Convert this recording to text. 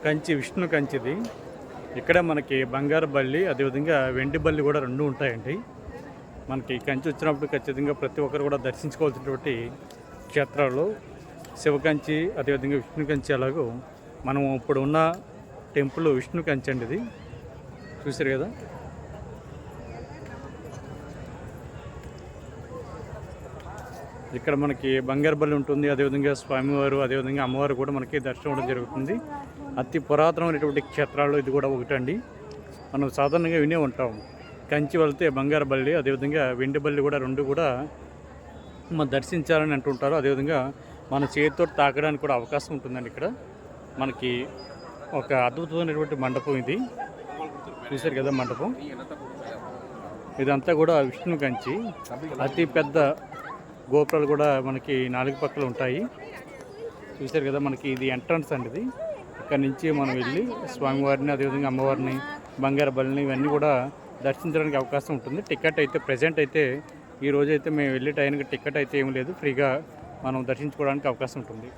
కంచి విష్ణు కంచిది. ఇక్కడ మనకి బంగారు బల్లి అదేవిధంగా వెండి బల్లి కూడా రెండు ఉంటాయండి. మనకి కంచి వచ్చినప్పుడు ఖచ్చితంగా ప్రతి ఒక్కరు కూడా దర్శించుకోవాల్సినటువంటి క్షేత్రాలు శివకంచి అదేవిధంగా విష్ణు కంచి. అలాగూ మనం ఇప్పుడు ఉన్న టెంపుల్ విష్ణు కంచి అండి. ఇది చూసారు కదా. ఇక్కడ మనకి బంగారు బల్లి ఉంటుంది, అదేవిధంగా స్వామివారు అదేవిధంగా అమ్మవారు కూడా మనకి దర్శనం అవడం జరుగుతుంది. అతి పురాతనమైనటువంటి క్షేత్రాల్లో ఇది కూడా ఒకటండి. మనం సాధారణంగా వినే ఉంటాం, కంచి వెళ్తే బంగారు బల్లి అదేవిధంగా వెండి బల్లి కూడా రెండు కూడా మనం దర్శించాలని అంటుంటారు. అదేవిధంగా మన చేతితో తాకడానికి కూడా అవకాశం ఉంటుందండి. ఇక్కడ మనకి ఒక అద్భుతమైనటువంటి మండపం ఇది. చూశారు కదా మండపం. ఇదంతా కూడా విష్ణు కంచి. అతి పెద్ద గోపురాలు కూడా మనకి 4 పక్కలు ఉంటాయి. చూశారు కదా. మనకి ఇది ఎంట్రన్స్ అండి. ఇది ఇక్కడ నుంచి మనం వెళ్ళి స్వామివారిని అదేవిధంగా అమ్మవారిని బంగారు బలిని ఇవన్నీ కూడా దర్శించడానికి అవకాశం ఉంటుంది. టికెట్ అయితే ప్రజెంట్ అయితే ఈ రోజైతే మేము వెళ్ళే టైంకి టికెట్ అయితే ఏమీ లేదు, ఫ్రీగా మనం దర్శించుకోవడానికి అవకాశం ఉంటుంది.